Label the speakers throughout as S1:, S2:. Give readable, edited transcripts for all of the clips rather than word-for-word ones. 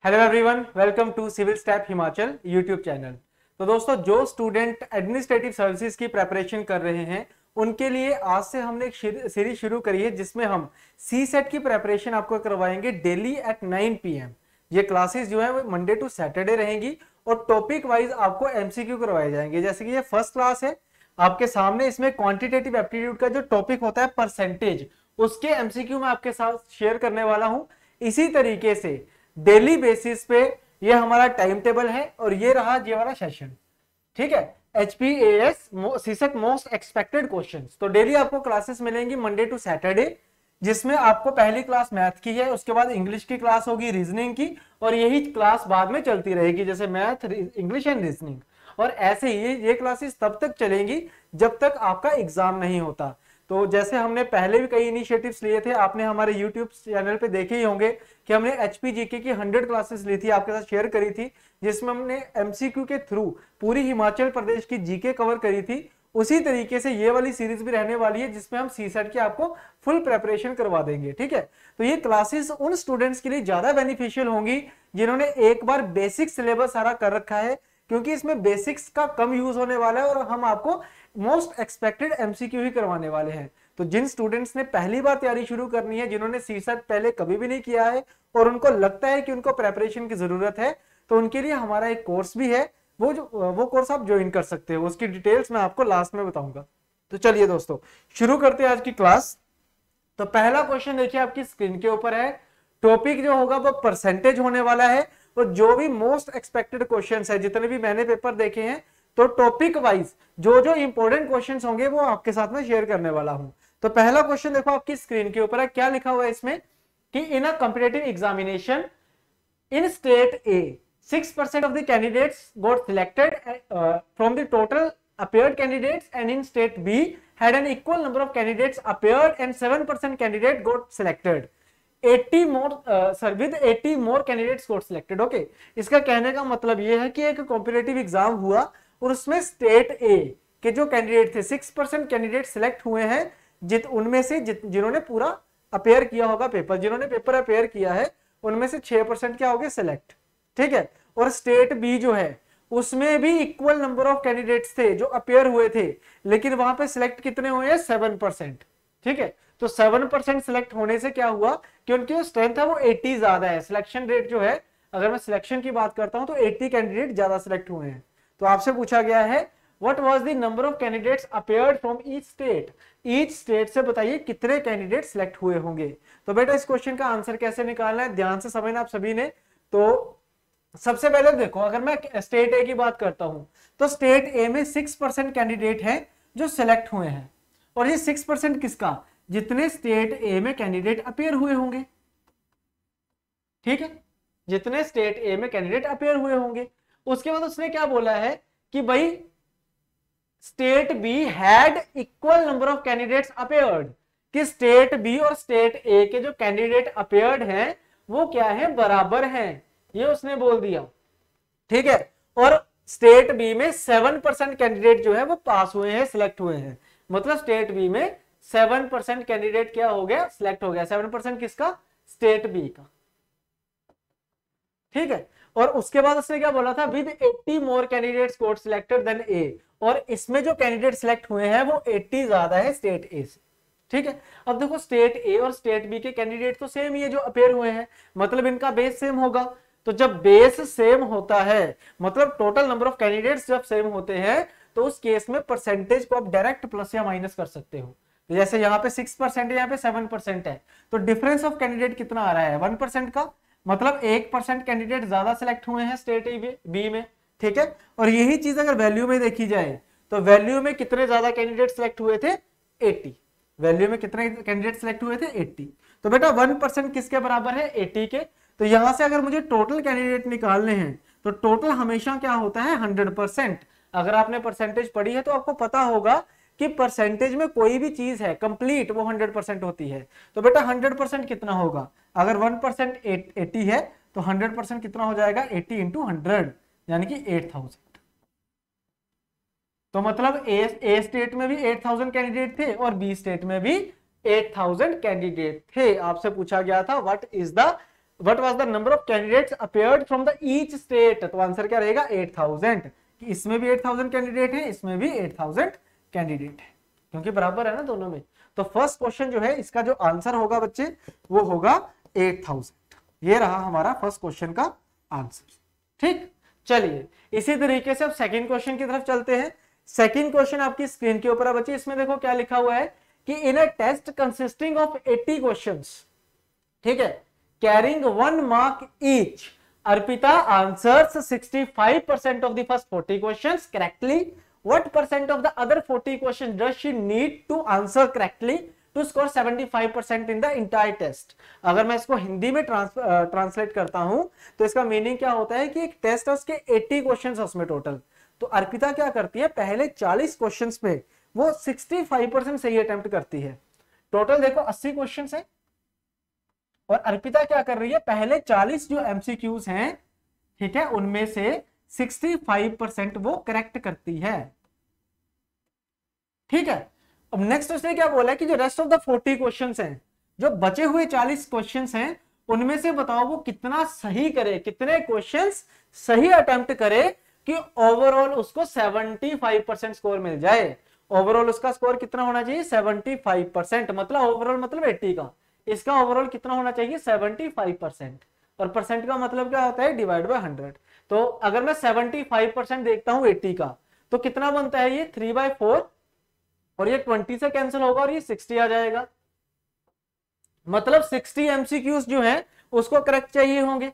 S1: Hello everyone, welcome to civil step Himachal YouTube channel. तो दोस्तों, जो स्टूडेंट एडमिनिस्ट्रेटिव सर्विसेज की प्रेपरेशन कर रहे हैं उनके लिए आज से हमने एक सीरीज शुरू करी है जिसमें हम सी सेट की प्रेपरेशन आपको करवाएंगे डेली एट 9 PM। ये क्लासेस जो है वो मंडे टू सैटरडे रहेंगी और टॉपिक वाइज आपको एमसीक्यू करवाए जाएंगे। जैसे कि ये फर्स्ट क्लास है आपके सामने, इसमें क्वांटिटेटिव एप्टीट्यूड का जो टॉपिक होता है परसेंटेज, उसके एमसीक्यू मैं आपके साथ शेयर करने वाला हूं। इसी तरीके से डेली बेसिस पे ये हमारा टाइम टेबल है और ये रहा ये वाला सेशन। ठीक है, HPAS CSAT most expected questions. तो डेली आपको क्लासेस मिलेंगी मंडे टू सैटरडे, जिसमें आपको पहली क्लास मैथ की है, उसके बाद इंग्लिश की क्लास होगी, रीजनिंग की, और यही क्लास बाद में चलती रहेगी जैसे मैथ, इंग्लिश एंड रीजनिंग। और ऐसे ही ये क्लासेस तब तक चलेंगी जब तक आपका एग्जाम नहीं होता। तो जैसे हमने पहले भी कई इनिशिएटिव्स लिए थे, आपने हमारे यूट्यूब चैनल पे देखे ही होंगे कि हमने HPGK की 100 क्लासेस ली थी, आपके साथ शेयर करी थी, जिसमें हमने MCQ के थ्रू पूरी हिमाचल प्रदेश की जीके कवर करी थी। उसी तरीके से ये वाली सीरीज भी रहने वाली है जिसमें हम सीसेट की आपको फुल प्रेपरेशन करवा देंगे। ठीक है, तो ये क्लासेस उन स्टूडेंट्स के लिए ज्यादा बेनिफिशियल होंगी जिन्होंने एक बार बेसिक सिलेबस सारा कर रखा है, क्योंकि इसमें बेसिक्स का कम यूज होने वाला है और हम आपको मोस्ट एक्सपेक्टेड MCQ ही करवाने वाले हैं। तो जिन स्टूडेंट्स ने पहली बार तैयारी शुरू करनी है, जिन्होंने सीसेट पहले कभी भी नहीं किया है और उनको लगता है कि उनको प्रेपरेशन की जरूरत है, तो उनके लिए हमारा एक कोर्स भी है, वो कोर्स आप ज्वाइन कर सकते हो। उसकी डिटेल्स मैं आपको लास्ट में बताऊंगा। तो चलिए दोस्तों, शुरू करते हैं आज की क्लास। तो पहला क्वेश्चन देखिए आपकी स्क्रीन के ऊपर है। टॉपिक जो होगा वो परसेंटेज होने वाला है और जो भी मोस्ट एक्सपेक्टेड क्वेश्चंस है, जितने भी मैंने पेपर देखे हैं, तो टॉपिक वाइज जो जो इंपॉर्टेंट क्वेश्चंस होंगे वो आपके साथ में शेयर करने वाला हूं। तो पहला क्वेश्चन देखो आपकी स्क्रीन के ऊपर है। क्या लिखा हुआ है इसमें कि in a competitive examination in state A 6% of the candidates got selected from the total appeared candidates, and in state B had an equal number of candidates appeared and 7% candidate got selected. 80 more with 80 more candidates got selected. Okay, इसका कहने का मतलब ये है कि एक competitive exam हुआ और उसमें स्टेट A के जो कैंडिडेट थे 6% कैंडिडेट सिलेक्ट हुए हैं, उनमें से जिन्होंने पूरा अपेयर किया होगा पेपर, जिन्होंने पेपर अपेयर किया है उनमें से 6% क्या हो गए सिलेक्ट। ठीक है, और स्टेट बी जो है उसमें भी इक्वल नंबर ऑफ कैंडिडेट्स थे जो अपेयर हुए थे, लेकिन वहां पे सिलेक्ट कितने हुए हैं 7%। ठीक है, तो 7% सिलेक्ट होने से क्या हुआ कि उनकी जो स्ट्रेंथ है वो 80 ज्यादा है। सिलेक्शन रेट जो है, अगर मैं सिलेक्शन की बात करता हूं तो 80 कैंडिडेट ज्यादा सिलेक्ट हुए हैं। तो आपसे पूछा गया है what was the number of candidates appeared from each state. Each state से बताइए कितने कैंडिडेट सिलेक्ट हुए होंगे। तो बेटा इस क्वेश्चन का आंसर कैसे निकालना है, ध्यान से समझना आप सभी ने। तो सबसे पहले देखो, अगर मैं स्टेट ए की बात करता हूं तो स्टेट ए में 6% कैंडिडेट हैं जो सिलेक्ट हुए हैं, और ये 6% किसका, जितने स्टेट ए में कैंडिडेट अपेयर हुए होंगे। ठीक है, जितने स्टेट ए में कैंडिडेट अपेयर हुए होंगे। उसके बाद उसने क्या बोला है कि भाई state be had equal number of candidates appeared, कि स्टेट बी और स्टेट ए के जो कैंडिडेट अपेयर्ड हैं वो क्या है, बराबर हैं, ये उसने बोल दिया। ठीक है, और स्टेट बी में 7% कैंडिडेट जो है वो पास हुए हैं, सिलेक्ट हुए हैं। मतलब स्टेट बी में 7% कैंडिडेट क्या हो गया, सिलेक्ट हो गया। 7% किसका, स्टेट बी का। ठीक है, और उसके बाद उसने क्या बोला था, with 80 more candidates got selected then a, और इसमें जो कैंडिडेट सिलेक्ट हुए हैं वो 80 ज्यादा है स्टेट ए से। ठीक है, अब देखो स्टेट ए और स्टेट बी के कैंडिडेट तो सेम ही है जो अपेयर हुए हैं, मतलब इनका बेस सेम होगा। तो जब बेस सेम होता है, मतलब टोटल नंबर ऑफ कैंडिडेट्स जब सेम होते हैं, तो उस केस में परसेंटेज को आप डायरेक्ट प्लस या माइनस कर सकते हो। तो जैसे यहाँ पे 6% है, यहाँ पे 7% है, तो डिफरेंस ऑफ कैंडिडेट कितना आ रहा है, 1% का, मतलब 1% कैंडिडेट ज्यादा सिलेक्ट हुए हैं स्टेट ए बी में। ठीक है, और यही चीज अगर वैल्यू में देखी जाए तो वैल्यू में कितने ज्यादा कैंडिडेट सिलेक्ट हुए थे, 80। वैल्यू में कितने कैंडिडेट सिलेक्ट हुए थे, 80। तो बेटा 1% किसके बराबर है, 80 के। तो यहां से अगर मुझे टोटल कैंडिडेट निकालने हैं तो टोटल हमेशा क्या होता है, 100%। अगर आपने परसेंटेज पढ़ी है तो आपको पता होगा कि परसेंटेज में कोई भी चीज है कंप्लीट वो 100% होती है। तो बेटा 100% कितना होगा, अगर 1% 80 है तो 100% कितना हो जाएगा, 80 इंटू 100 यानी कि 8000। तो मतलब ए स्टेट में भी 8000 कैंडिडेट थे और बी स्टेट में भी 8000 कैंडिडेट थे। आपसे पूछा गया था what is the what was the number of candidates appeared from the each state, तो आंसर क्या रहेगा 8000, कि इसमें भी 8000 कैंडिडेट है, इसमें भी 8000 कैंडिडेट है, क्योंकि बराबर है ना दोनों में। तो फर्स्ट क्वेश्चन जो है इसका जो आंसर होगा बच्चे वो होगा 8000। ये रहा हमारा फर्स्ट क्वेश्चन का आंसर। ठीक, चलिए इसी तरीके से अब सेकंड क्वेश्चन की तरफ चलते हैं। सेकंड क्वेश्चन आपकी स्क्रीन के ऊपर है बच्चे, इसमें देखो क्या लिखा हुआ है कि in a test consisting of 80 questions, ठीक है, carrying 1 mark each, Arpita answers 65% of the first 40 questions correctly. What percent of the other 40 questions does she need to answer correctly to score 75% in the entire test? अगर मैं इसको हिंदी में translate करता हूं तो इसका मीनिंग क्या होता है कि एक टेस्ट है उसके 80 क्वेश्चंस उसमें टोटल, तो अर्पिता क्या करती है पहले 40 क्वेश्चंस में वो 65% सही अटेम्प्ट करती है। टोटल देखो 80 क्वेश्चंस है और अर्पिता क्या कर रही है पहले 40 जो एमसीक्यूज हैं, ठीक है, उनमें से 65% वो करेक्ट करती है। ठीक है, अब नेक्स्ट उसने क्या बोला कि जो रेस्ट ऑफ द 40 क्वेश्चंस हैं, जो बचे हुए 40 क्वेश्चंस हैं, उनमें से बताओ वो कितना सही करे, कितने क्वेश्चंस सही अटेम्प्ट करे कि ओवरऑल उसको 75% स्कोर मिल जाए। ओवरऑल उसका स्कोर कितना होना चाहिए 75%, मतलब ओवरऑल मतलब 80 का, इसका ओवरऑल कितना होना चाहिए 75%, और परसेंट का मतलब क्या होता है डिवाइड बाय 100। तो अगर मैं 75% देखता हूं 80 का तो कितना बनता है ये 3/4, और ये 20 से कैंसिल होगा और ये 60 आ जाएगा, मतलब 60 एमसीक्यूज जो है उसको करेक्ट चाहिए होंगे।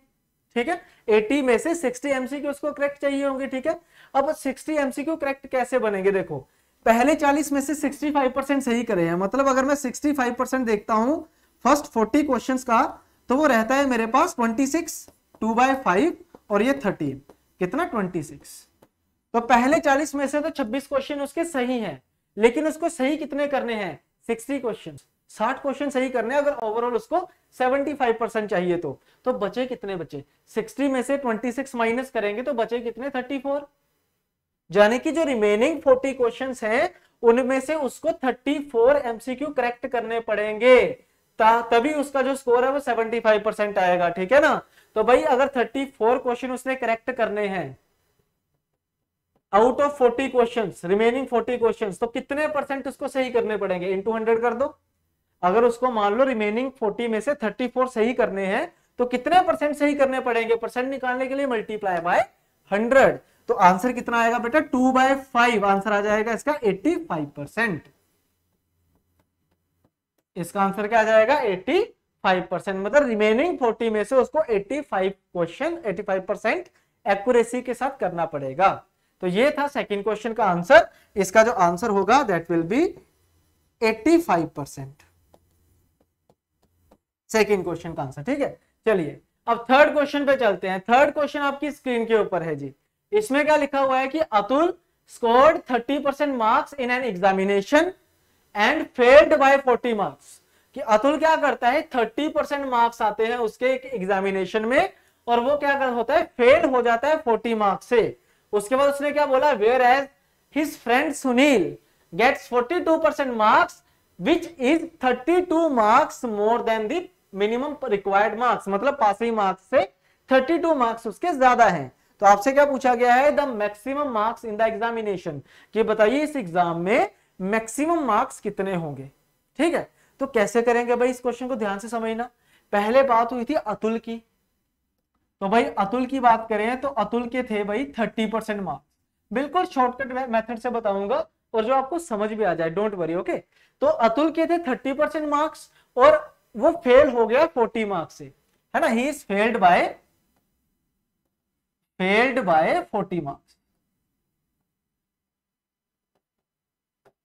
S1: ठीक है, 80 में से 60 एमसीक्यू उसको करेक्ट चाहिए होंगे। ठीक है, अब 60 एमसीक्यू करेक्ट कैसे बनेंगे, देखो पहले 40 में से 65% सही करे हैं, मतलब अगर मैं 65% देखता हूं फर्स्ट 40 क्वेश्चंस का तो वो रहता है मेरे पास 26, 2/5 और ये 13, कितना 26। तो पहले 40 में से तो 26 क्वेश्चन उसके सही हैं, लेकिन उसको सही कितने करने हैं 60 क्वेश्चन, 60 क्वेश्चन सही करने, अगर ओवरऑल उसको 75% चाहिए तो बचे कितने, बचे 60 में से 26 माइनस करेंगे तो बचे कितने 34, यानी कि जो रिमेनिंग 40 क्वेश्चंस हैं उनमें से उसको 34 एमसीक्यू करेक्ट करने पड़ेंगे, तभी उसका जो स्कोर है वो 75% आएगा। ठीक है ना, तो भाई अगर 34 क्वेश्चन उसने करेक्ट करने हैं out of 40 questions, remaining 40 questions, तो कितने परसेंट उसको सही करने पड़ेंगे, इनटू 100 कर दो। अगर उसको मान लो रिमेनिंग 40 में से 34 सही करने हैं तो कितने परसेंट सही करने पड़ेंगे, परसेंट निकालने के लिए मल्टीप्लाई बाय 100, तो आंसर कितना आएगा बेटा 2/5, आंसर आ जाएगा इसका 85%। इसका आंसर क्या आ जाएगा 85%, मतलब रिमेनिंग 40 में से उसको 85% एक्यूरेसी के साथ करना पड़ेगा। तो ये था सेकंड क्वेश्चन का आंसर, इसका जो आंसर होगा that will be 85%, second question का आंसर। ठीक है, चलिए अब थर्ड क्वेश्चन पे चलते हैं। थर्ड क्वेश्चन आपकी स्क्रीन के ऊपर है जी, इसमें क्या लिखा हुआ है कि Atul scored 30% marks in an examination and failed by 40 marks, कि अतुल क्या करता है 30% मार्क्स आते हैं उसके एक एग्जामिनेशन में और वो क्या होता है फेल हो जाता है 40 मार्क्स से। उसके बाद उसने क्या बोला, whereas his friend Sunil gets 42% marks which is 32 marks more than the minimum required marks, मतलब पासिंग मार्क्स से 32 मार्क्स उसके ज्यादा हैं। तो आपसे क्या पूछा गया है, the maximum marks in the examination, कि बताइए इस एग्जाम में मैक्सिमम मार्क्स कितने होंगे। ठीक है, तो कैसे करेंगे भाई, इस क्वेश्चन को ध्यान से समझना। पहले बात हुई थी अतुल की, तो भाई अतुल की बात करें तो अतुल के थे भाई 30% मार्क्स, बिल्कुल शॉर्टकट मेथड से बताऊंगा और जो आपको समझ भी आ जाए, डोंट वरी। ओके, तो अतुल के थे 30% मार्क्स और वो फेल हो गया 40 मार्क्स से, है ना, he is failed by 40 marks.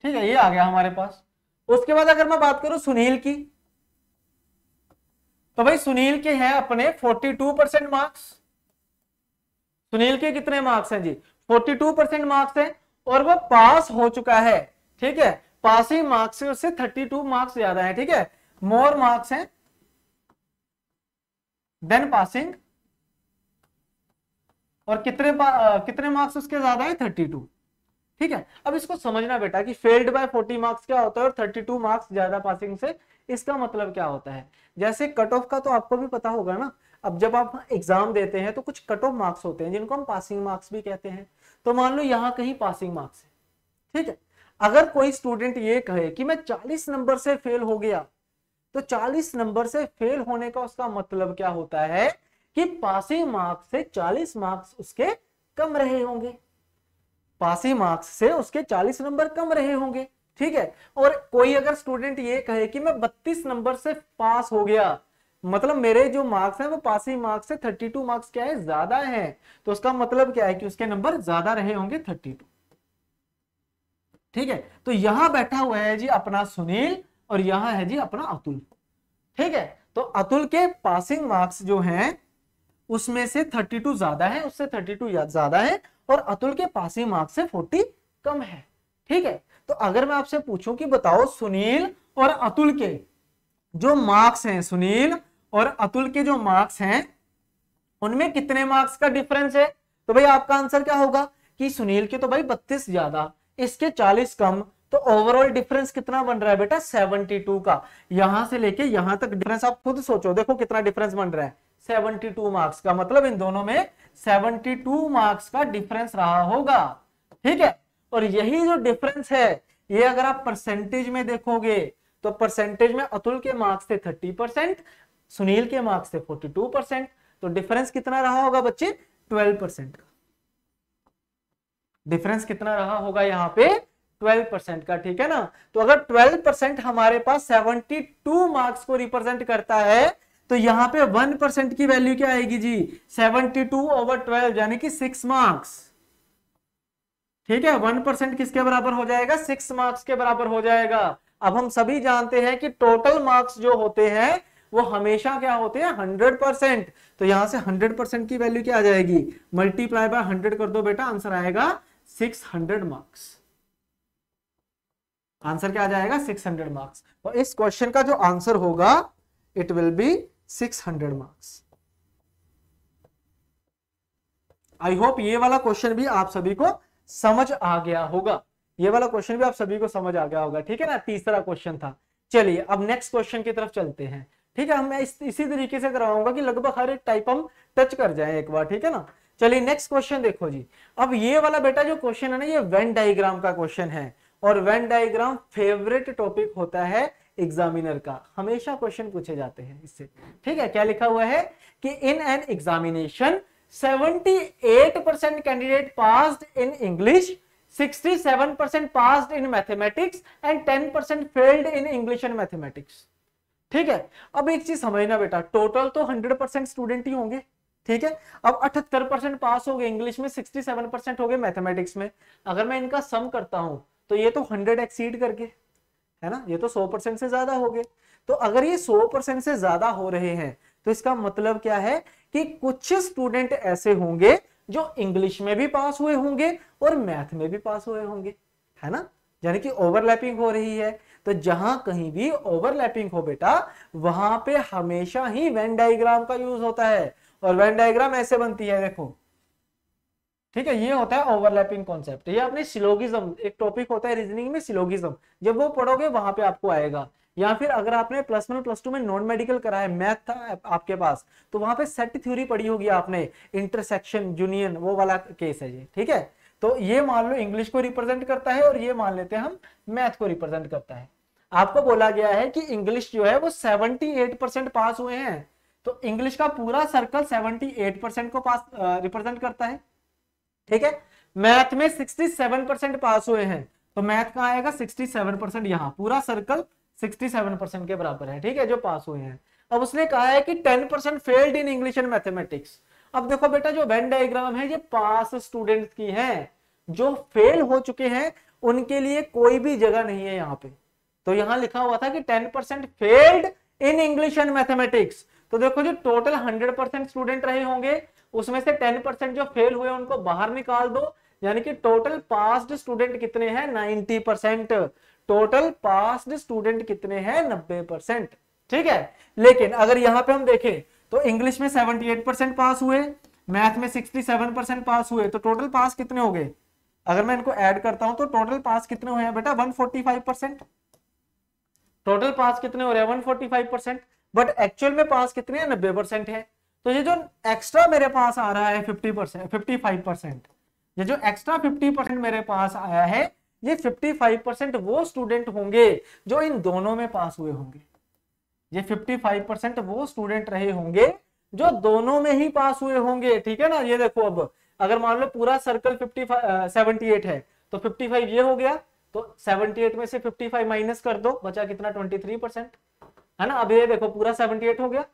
S1: ठीक है, ये आ गया हमारे पास। उसके बाद अगर मैं बात करूं सुनील की, तो भाई सुनील के हैं अपने 42% मार्क्स। सुनील के कितने मार्क्स हैं जी 42% मार्क्स हैं और वो पास हो चुका है। ठीक है, पासिंग मार्क्स से उससे 32 मार्क्स ज्यादा है। ठीक है, मोर मार्क्स हैं देन पासिंग, और कितने मार्क्स उसके ज्यादा है 32। ठीक है, अब इसको समझना बेटा कि फेल्ड बाय 40 मार्क्स क्या होता है और 32 मार्क्स ज्यादा पासिंग से, इसका मतलब क्या होता है। जैसे कट ऑफ का तो आपको भी पता होगा ना, अब जब आप एग्जाम देते हैं तो कुछ कट ऑफ मार्क्स होते हैं जिनको हम पासिंग मार्क्स भी कहते हैं। तो मान लो यहाँ कहीं पासिंग मार्क्स है, ठीक है। अगर कोई स्टूडेंट ये कहे कि मैं 40 नंबर से फेल हो गया, तो 40 नंबर से फेल होने का उसका मतलब क्या होता है कि पासिंग मार्क्स से 40 मार्क्स उसके कम रहे होंगे, पासिंग मार्क्स से उसके 40 नंबर कम रहे होंगे, ठीक है। और कोई अगर स्टूडेंट ये कहे कि मैं 32 नंबर से पास हो गया, मतलब मेरे जो मार्क्स हैं वो पासिंग मार्क्स से 32 मार्क्स क्या है, ज्यादा है, तो उसका मतलब क्या है कि उसके नंबर ज्यादा रहे होंगे 32, ठीक है। तो यहां बैठा हुआ है जी अपना सुनील और यहां है जी अपना अतुल, ठीक है। तो अतुल के पासिंग मार्क्स जो हैं उसमें से 32 ज्यादा है, उससे 32 ज्यादा है, और अतुल के पासिंग मार्क्स से 40 कम है, ठीक है। तो अगर मैं आपसे पूछूं कि बताओ सुनील और अतुल के जो मार्क्स हैं, सुनील और अतुल के जो मार्क्स हैं उनमें कितने मार्क्स का डिफरेंस है, तो भाई आपका आंसर क्या होगा कि सुनील के तो भाई 32 ज्यादा, इसके 40 कम, तो ओवरऑल डिफरेंस कितना बन रहा है बेटा 72 का। यहां से लेके यहां तक डिफरेंस आप खुद सोचो, देखो कितना डिफरेंस बन रहा है 72 मार्क्स का, मतलब इन दोनों में 72 मार्क्स का डिफरेंस रहा होगा, ठीक है। और यही जो डिफरेंस है ये अगर आप परसेंटेज में देखोगे तो परसेंटेज में अतुल के मार्क्स थे 30%, सुनील के मार्क्स थे 42%, तो डिफरेंस कितना रहा होगा बच्चे 12% का, डिफरेंस कितना रहा होगा यहाँ पे 12% का, ठीक है ना। तो अगर 12% हमारे पास 72 मार्क्स को रिप्रेजेंट करता है तो यहाँ पे 1% की वैल्यू क्या आएगी जी 72/12 यानी कि 6 मार्क्स, ठीक है। 1% किसके बराबर हो जाएगा 6 मार्क्स के बराबर हो जाएगा। अब हम सभी जानते हैं कि टोटल मार्क्स जो होते हैं वो हमेशा क्या होते हैं 100%, तो यहां से 100% की वैल्यू क्या आ जाएगी, मल्टीप्लाई बाय 100 कर दो बेटा, आंसर आएगा 600 मार्क्स, आंसर क्या आ जाएगा 600 मार्क्स। और इस क्वेश्चन का जो आंसर होगा it will be 600 marks. I hope ये वाला क्वेश्चन भी आप सभी को समझ आ गया होगा, ये वाला क्वेश्चन भी आप सभी को समझ आ गया होगा, ठीक है ना। तीसरा क्वेश्चन था। चलिए अब नेक्स्ट क्वेश्चन की तरफ चलते हैं, ठीक है। मैं इसी तरीके से कराऊंगा कि लगभग हर एक टाइप हम टच कर जाएं एक बार, ठीक है ना। चलिए नेक्स्ट क्वेश्चन देखो जी। अब ये वाला बेटा जो क्वेश्चन है ना ये वेन डायग्राम का क्वेश्चन है, और वेन डायग्राम फेवरेट टॉपिक होता है एग्जामिनर का, हमेशा क्वेश्चन पूछे जाते हैं इससे, ठीक है। क्या लिखा हुआ है कि in an examination 78% candidate passed in English, 67% passed in mathematics and 10% failed in English and mathematics, ठीक है। अब एक चीज समझना बेटा, टोटल तो 100% स्टूडेंट ही होंगे, ठीक है। अब 78% पास हो गए इंग्लिश में, 67% हो गए मैथमेटिक्स में, अगर मैं इनका सम करता हूं तो ये तो 100 एक्सीड करके है ना, ये तो 100% से ज्यादा हो गए। तो अगर ये 100% से ज्यादा हो रहे हैं तो इसका मतलब क्या है कि कुछ स्टूडेंट ऐसे होंगे जो इंग्लिश में भी पास हुए होंगे और मैथ में भी पास हुए होंगे, है ना, यानी कि ओवरलैपिंग हो रही है। तो जहां कहीं भी ओवरलैपिंग हो बेटा वहां पे हमेशा ही वेन डायग्राम का यूज होता है, और वेन डायग्राम ऐसे बनती है देखो, ठीक है। ये होता है ओवरलैपिंग कॉन्सेप्ट, ये अपने सिलोगिज्म एक टॉपिक होता है रीजनिंग में सिलोगिज्म, जब वो पढ़ोगे वहां पे आपको आएगा। या फिर अगर आपने +1 +2 में नॉन मेडिकल करा है, मैथ था आपके पास, तो वहां पे सेट थ्योरी पढ़ी होगी आपने, इंटरसेक्शन यूनियन वो वाला केस है ये, ठीक है। तो ये मान लो इंग्लिश को रिप्रेजेंट करता है और ये मान लेते हैं हम मैथ को रिप्रेजेंट करता है। आपको बोला गया है कि इंग्लिश जो है वो 78% पास हुए हैं, तो इंग्लिश का पूरा सर्कल 78% को पास रिप्रेजेंट करता है, ठीक है। मैथ में 67% पास हुए हैं, तो मैथ कहां आएगा 67%, यहां पूरा सर्कल 67% के बराबर है, ठीक है, जो पास हुए हैं। अब उसने कहा है कि 10% failed in English and mathematics. अब देखो बेटा जो वेन डायग्राम है ये पास स्टूडेंट्स की है, जो फेल हो चुके हैं उनके लिए कोई भी जगह नहीं है यहाँ पे। तो यहाँ लिखा हुआ था कि 10% failed in English and mathematics, तो देखो जो टोटल 100% स्टूडेंट रहे होंगे उसमें से 10% जो फेल हुए उनको बाहर निकाल दो, यानी कि टोटल पास्ड स्टूडेंट कितने हैं 90%, टोटल पास्ड स्टूडेंट कितने हैं 90%, ठीक है। लेकिन अगर यहां पे हम देखें तो इंग्लिश में 78% पास हुए, मैथ में 67% पास हुए, तो टोटल पास कितने हो गए, अगर मैं इनको ऐड करता हूं तो टोटल पास कितने हुए हैं बेटा 145%, टोटल पास कितने हो रहे हैं 145%, बट एक्चुअल में पास कितने हैं 90% है। तो ये जो एक्स्ट्रा मेरे पास आ रहा है 50%, 55%, ये जो एक्स्ट्रा 50% मेरे पास आया है, ये 55% वो स्टूडेंट होंगे जो इन दोनों में पास हुए होंगे। ये 55% वो स्टूडेंट रहे होंगे जो दोनों में ही पास हुए होंगे, ठीक है ना। ये देखो, अब अगर मान लो पूरा सर्कल 78 है तो 55 ये हो गया, तो 78 में से 55 माइनस कर दो, बचा कितना 23%, है ना। अब ये देखो पूरा 78 हो गया।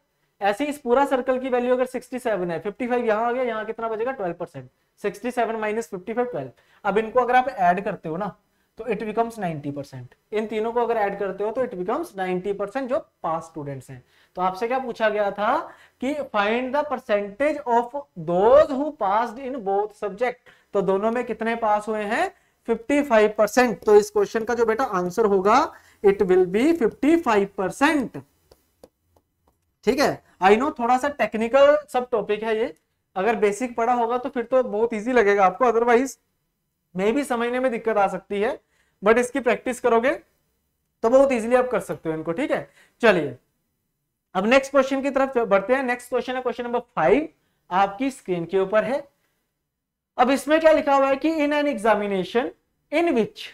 S1: ऐसे ही इस पूरा सर्कल की वैल्यू अगर 67 है, 55 यहाँ आ गया, यहाँ कितना बचेगा 12%, 67 माइनस 55 12। अब इनको अगर आप ऐड करते हो ना तो इट बिकम्स 90%। इन तीनों को अगर ऐड करते हो तो इट बिकम्स 90% जो पास स्टूडेंट्स हैं। तो आपसे क्या पूछा गया था कि find the percentage of those who passed in both subject, तो दोनों में कितने पास हुए हैं 55%। तो इस क्वेश्चन का जो बेटा आंसर होगा इट विल बी 55%, ठीक है। आई नो थोड़ा सा टेक्निकल सब टॉपिक है ये, अगर बेसिक पढ़ा होगा तो फिर तो बहुत इजी लगेगा आपको, अदरवाइज मे भी समझने में दिक्कत आ सकती है, बट इसकी प्रैक्टिस करोगे तो बहुत इजीली आप कर सकते हो इनको, ठीक है। चलिए अब नेक्स्ट क्वेश्चन की तरफ बढ़ते हैं। नेक्स्ट क्वेश्चन है क्वेश्चन नंबर 5, आपकी स्क्रीन के ऊपर है। अब इसमें क्या लिखा हुआ है कि in an examination in which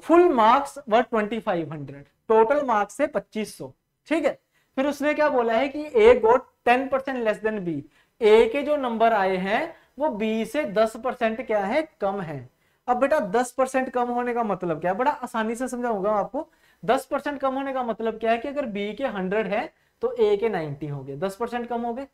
S1: full marks were 2500, total marks है 2500, ठीक है। फिर उसने क्या बोला है कि ए गोट 10% लेस देन बी, ए के जो नंबर आए हैं वो बी से 10% क्या है कम है। अब बेटा 10% कम होने का मतलब क्या है, बड़ा आसानी से समझाऊंगा आपको। 10% कम होने का मतलब क्या है कि अगर बी के 100 है तो ए के 90 हो गए, 10% कम हो गए।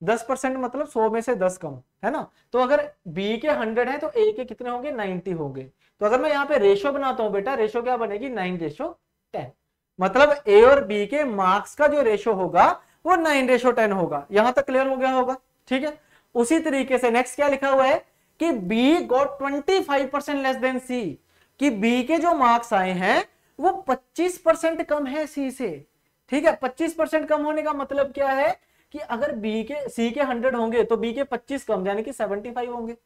S1: 10% मतलब 100 में से 10 कम, है ना। तो अगर बी के 100 है तो ए के कितने होंगे 90 हो गए। तो अगर मैं यहाँ पे रेशो बनाता हूं बेटा, रेशो क्या बनेगी 9:10, मतलब ए और बी के मार्क्स का जो रेशो होगा वो 9:10 होगा। यहां तक क्लियर हो गया होगा, ठीक है। उसी तरीके से नेक्स्ट क्या लिखा हुआ है कि बी गॉट 25% लेस देन सी, कि बी के जो मार्क्स आए हैं वो 25% कम है सी से, ठीक है। 25% कम होने का मतलब क्या है कि अगर बी के सी के 100 होंगे तो बी के 25 कम यानी कि 75 होंगे,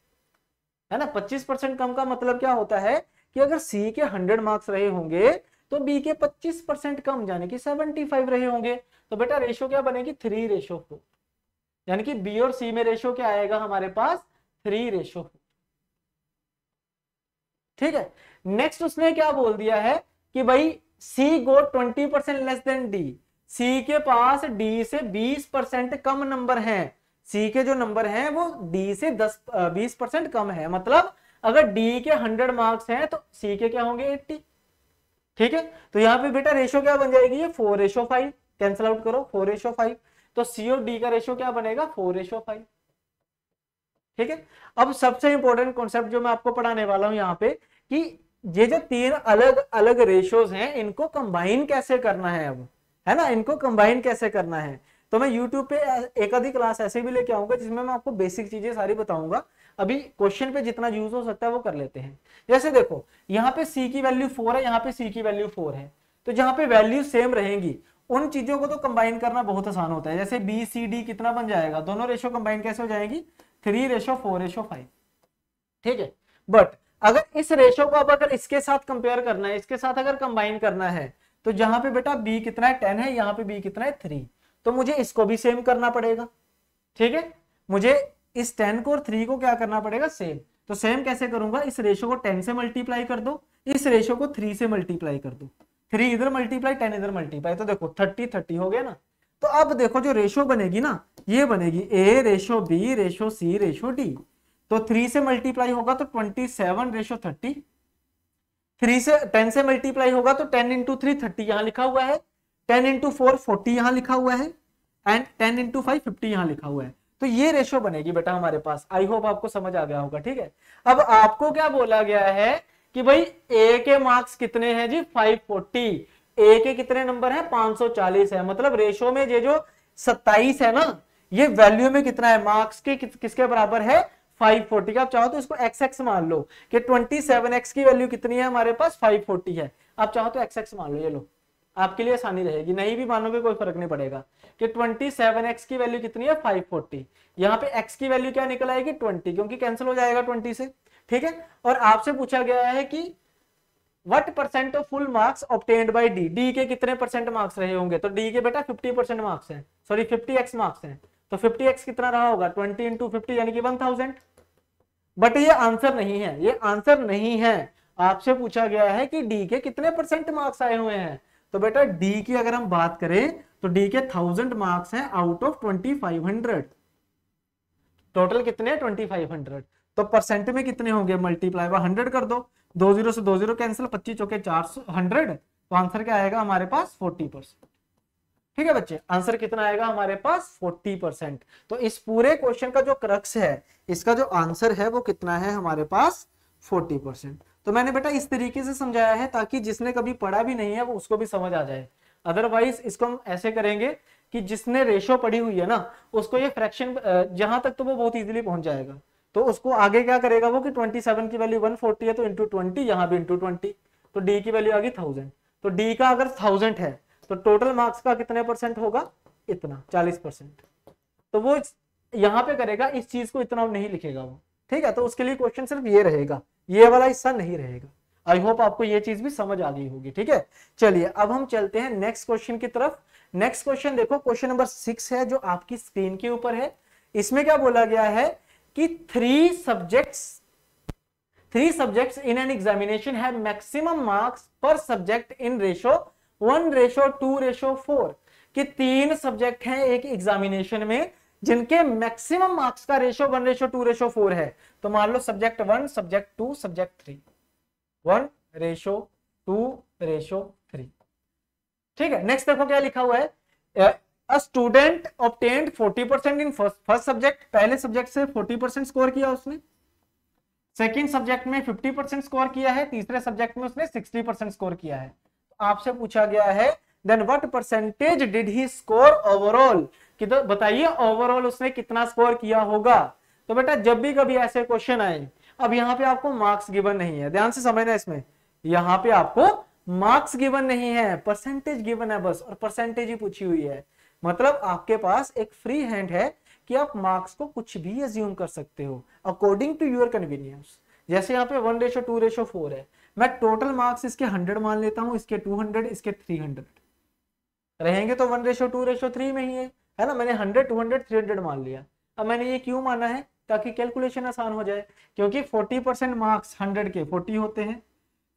S1: है ना। 25% कम का मतलब क्या होता है कि अगर सी के 100 मार्क्स रहे होंगे तो बी के 25% कम यानी कि 75 रहे होंगे। तो बेटा रेशो क्या बनेगी 3:4, यानी कि बी और सी में रेशो क्या आएगा हमारे पास 3:4, ठीक है। नेक्स्ट उसने क्या बोल दिया है कि भाई सी गोट 20% लेस देन डी, सी के पास डी से 20% कम नंबर हैं। सी के जो नंबर हैं वो डी से 20% कम है, मतलब अगर डी के 100 मार्क्स हैं तो सी के क्या होंगे 80, ठीक है। तो यहाँ पे बेटा रेशो क्या बन जाएगी ये 4:5, कैंसिल आउट करो 4:5, तो सी और डी का रेशो क्या बनेगा 4:5, ठीक है। अब सबसे इंपॉर्टेंट कॉन्सेप्ट जो मैं आपको पढ़ाने वाला हूं यहाँ पे कि ये जो 3 अलग अलग रेशोज हैं इनको कंबाइन कैसे करना है, अब है ना, इनको कंबाइन कैसे करना है। तो मैं यूट्यूब पे एक आधी क्लास ऐसे भी लेके आऊंगा जिसमें मैं आपको बेसिक चीजें सारी बताऊंगा। अभी क्वेश्चन पे जितना यूज हो सकता है वो कर लेते हैं। जैसे देखो यहाँ पे सी की वैल्यू 4 है, यहाँ पे सी की वैल्यू 4 है, तो जहां पे वैल्यू सेम रहेंगी उन चीजों को तो कंबाइन करना बहुत आसान होता है। जैसे बी सी डी कितना बन जाएगा, दोनों रेशो कंबाइन कैसे हो जाएगी 3:4:5, ठीक है। बट अगर इस रेशो को अब अगर इसके साथ कंपेयर करना है, इसके साथ अगर कंबाइन करना है, तो जहां पे बेटा b कितना है 10 है, यहाँ पे b कितना है 3, तो मुझे इसको भी सेम करना पड़ेगा, ठीक है। मुझे इस 10 को और 3 को क्या करना पड़ेगा सेम। तो सेम कैसे करूंगा, इस रेशो को 10 से मल्टीप्लाई कर दो, इस रेशो को 3 से मल्टीप्लाई कर दो, 3 इधर मल्टीप्लाई 10 इधर मल्टीप्लाई, तो देखो 30 हो गया ना। तो अब देखो जो रेशो बनेगी ना ये बनेगी a ratio b ratio c ratio d, तो 3 से मल्टीप्लाई होगा तो 27:30, 3 से 10 से मल्टीप्लाई होगा तो 10 × 3 30 यहां लिखा हुआ है, 10 × 4 40 यहां लिखा हुआ है, एंड 10 × 5 50 यहां लिखा हुआ है। तो ये रेशो बनेगी बेटा हमारे पास। आई होप आपको समझ आ गया होगा, ठीक है। अब आपको क्या बोला गया है कि भाई ए के मार्क्स कितने हैं जी 540, ए के कितने नंबर है 540 है, मतलब रेशो में ये जो 27 है ना ये वैल्यू में कितना है मार्क्स के किसके बराबर है 540 का। आप चाहो तो इसको xx मान लो कि 27x की वैल्यू कितनी है हमारे पास 540 है, आप चाहो तो xx मान लो, ये लो आपके लिए आसानी रहेगी, नहीं भी मानोगे कोई फर्क नहीं पड़ेगा कि 27x की वैल्यू कितनी है 540, यहाँ पे x की वैल्यू क्या निकल आएगी 20 क्योंकि कैंसिल हो जाएगा 20 से, ठीक है। और आपसे पूछा गया है कि what percent of full marks obtained by D, D के कितने परसेंट मार्क्स रहे होंगे, तो डी के बेटा 50% मार्क्स हैं, सॉरी 50x मार्क्स हैं, तो 50x कितना रहा होगा 20 इंटू 50 यानी कि 1000। बट ये आंसर नहीं है, ये आंसर नहीं है, आपसे पूछा गया है कि डी के कितने परसेंट मार्क्स आए हुए हैं। तो बेटा डी की अगर हम बात करें तो डी के 1000 मार्क्स हैं आउट ऑफ 2500, टोटल कितने 2500, तो परसेंट में कितने होंगे, मल्टीप्लाई बाय 100 कर दो, 20 से 20 कैंसिल, 25 चौके 400, 100, तो आंसर क्या आएगा हमारे पास 40%। ठीक है बच्चे, आंसर कितना आएगा हमारे पास 40%। तो इस पूरे क्वेश्चन का जो क्रक्स है, इसका जो आंसर है वो कितना है हमारे पास 40%। तो मैंने बेटा इस तरीके से समझाया है ताकि जिसने कभी पढ़ा भी नहीं है वो उसको भी समझ आ जाए। अदरवाइज इसको हम ऐसे करेंगे कि जिसने रेशो पढ़ी हुई है ना उसको ये फ्रैक्शन जहां तक तो वो बहुत इजीली पहुंच जाएगा, तो उसको आगे क्या करेगा वो कि 27 की वैल्यू 140 है तो इंटू 20, यहाँ भी इंटू 20, तो डी की वैल्यू आ गई 1000, तो डी का अगर 1000 है तो टोटल मार्क्स का कितने परसेंट होगा, इतना 40%, तो वो यहाँ पे करेगा, इस चीज को इतना नहीं लिखेगा वो। ठीक है, तो उसके लिए क्वेश्चन सिर्फ ये रहेगा, ये वाला हिस्सा नहीं रहेगा। आई होप आपको ये चीज भी समझ आ गई होगी। ठीक है, चलिए अब हम चलते हैं नेक्स्ट क्वेश्चन की तरफ। नेक्स्ट क्वेश्चन देखो, क्वेश्चन नंबर 6 है जो आपकी स्क्रीन के ऊपर है। इसमें क्या बोला गया है कि three subjects in an examination have maximum marks पर सब्जेक्ट इन रेशो 1:2:4, कि 3 सब्जेक्ट हैं एक एग्जामिनेशन में जिनके मैक्सिमम मार्क्स का रेशो 1:2:4 है। तो मान लो सब्जेक्ट 1, सब्जेक्ट 2, सब्जेक्ट 3, 1:2:3। ठीक है, नेक्स्ट देखो क्या लिखा हुआ है, a student obtained 40% in first subject, पहले सब्जेक्ट से 40% स्कोर किया उसने, सेकंड सब्जेक्ट में 50% स्कोर किया है, तीसरे सब्जेक्ट में उसने 60% स्कोर किया है। तो आपसे पूछा गया है then what percentage did he score overall, कि तो बताइए ओवरऑल उसने कितना स्कोर किया होगा। तो बेटा जब भी कभी ऐसे क्वेश्चन आए, अब यहाँ पे आपको मार्क्स गिवन नहीं है, ध्यान से समझना इसमें, यहाँ पे आपको मार्क्स गिवन नहीं है, परसेंटेज गिवन है बस, और परसेंटेज ही पूछी हुई है। मतलब आपके पास एक फ्री हैंड है कि आप मार्क्स को कुछ भी अज्यूम कर सकते हो अकॉर्डिंग टू योर कन्वीनियंस। जैसे यहाँ पे 1:2:4 है, मैं टोटल मार्क्स इसके 100 मान लेता हूँ, इसके 200, इसके 300 रहेंगे, तो 1:2:3 में ही है ना। मैंने 100, 200, 300 मान लिया। अब मैंने ये क्यों माना है, ताकि कैलकुलेशन आसान हो जाए, क्योंकि 40% मार्क्स 100 के 40 होते हैं,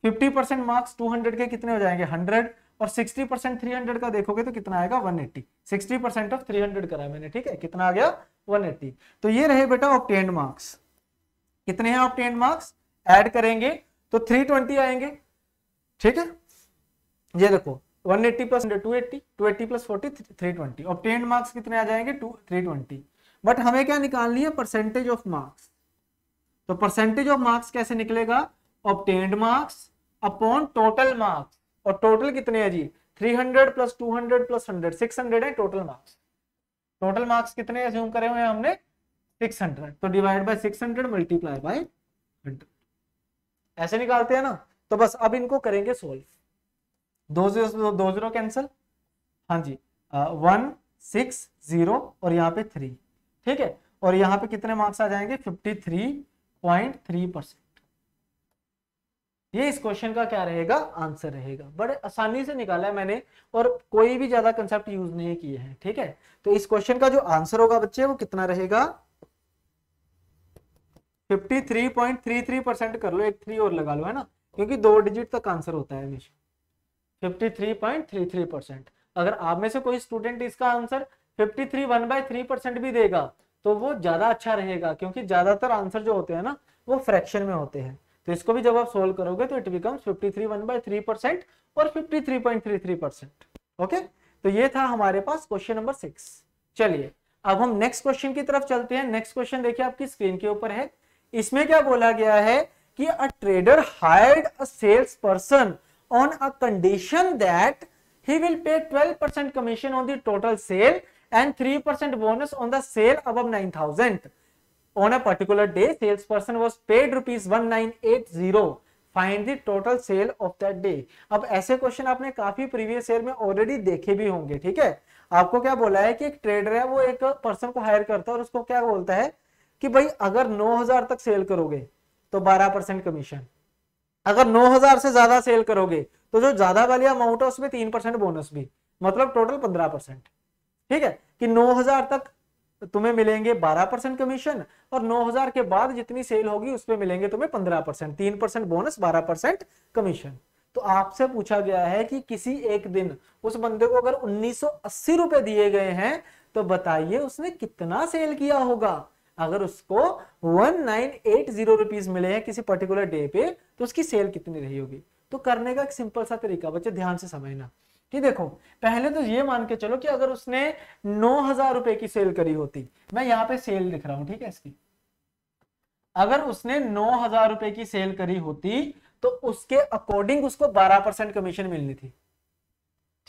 S1: 50% मार्क्स 200 के कितने हो जाएंगे 100, और 60% 300 का देखोगे तो कितना आएगा 180। 60% ऑफ 300 करा मैंने, ठीक है, कितना आ गया 180। तो ये रहे बेटा ऑब्टेन्ड मार्क्स, कितने हैं ऑब्टेन्ड मार्क्स, ऐड करेंगे तो 320 आएंगे। ठीक है, ये देखो 180 प्लस 280, 280 प्लस 40 320, ऑब्टेन्ड मार्क्स कितने आ जाएंगे 320। बट हमें क्या निकालनी है, परसेंटेज ऑफ मार्क्स। तो परसेंटेज ऑफ मार्क्स कैसे निकलेगा, obtained marks upon total marks, और टोटल कितने हैं जी 300 प्लस 200 प्लस 100, 600 है टोटल मार्क्स। टोटल मार्क्स कितने अज्यूम करे हुए हैं हमने 600, तो डिवाइड बाय 600 मल्टीप्लाई बाय 100, ऐसे निकालते हैं ना। तो बस अब इनको करेंगे सोल्व, 2 0 कैंसिल, हाँ जी 1 6 0 और यहाँ पे 3, ठीक है, और यहाँ पे कितने मार्क्स आ जाएंगे 53.3%। ये इस क्वेश्चन का क्या रहेगा, आंसर रहेगा। बड़े आसानी से निकाला है मैंने, और कोई भी ज्यादा कंसेप्ट यूज नहीं किए हैं। ठीक है, तो इस क्वेश्चन का जो आंसर होगा बच्चे वो कितना रहेगा 53.33% कर लो, एक 3 और लगा लो, है ना, क्योंकि 2 डिजिट तक आंसर होता है हमेशा। 53.33%। अगर आप में से कोई स्टूडेंट इसका आंसर 53 1/3% भी देगा तो वो ज्यादा अच्छा रहेगा, क्योंकि ज्यादातर आंसर जो होते हैं ना वो फ्रैक्शन में होते हैं। तो इसको भी जब आप सोल्व करोगे तो इट बिकम्स 53 1/3% और 53.33%। ओके, तो ये था हमारे पास क्वेश्चन नंबर 6। चलिए अब हम नेक्स्ट क्वेश्चन की तरफ चलते हैं। नेक्स्ट क्वेश्चन देखिए आपकी स्क्रीन के ऊपर है। इसमें क्या बोला गया है कि a trader hired a sales person on a condition that he will pay 12% commission on the total sale and 3% bonus on the sale above 9,000. On a particular day, salesperson was paid rupees 1980. Find the total sale of that day. अब ऐसे question आपने काफी previous year में already देखे भी होंगे। ठीक है, आपको क्या बोला है कि एक ट्रेडर है, वो एक पर्सन को हायर करता है और उसको क्या बोलता है कि भाई अगर 9,000 तक सेल करोगे तो 12% कमीशन, अगर 9,000 से ज्यादा सेल करोगे तो जो ज्यादा वाली अमाउंट है उसमें 3% बोनस भी, मतलब टोटल 15%। ठीक है कि 9,000 तक तुम्हें मिलेंगे 12% कमीशन, और 9,000 के बाद जितनी सेल होगी उसमें मिलेंगे तुम्हें 15%, 3% बोनस, 12% कमीशन। तो आपसे पूछा गया है कि किसी एक दिन उस बंदे को अगर 1980 रुपए दिए गए हैं तो बताइए उसने कितना सेल किया होगा। अगर उसको 1980 रुपीज मिले हैं किसी पर्टिकुलर डे पे तो उसकी सेल कितनी रही होगी। तो करने का एक सिंपल सा तरीका बच्चे ध्यान से समझना कि देखो पहले तो ये मान के चलो कि अगर उसने 9,000 रुपए की सेल करी होती, मैं यहाँ पे सेल लिख रहा हूं ठीक है इसकी, अगर उसने 9,000 रुपए की सेल करी होती तो उसके अकॉर्डिंग उसको 12% कमीशन मिलनी थी।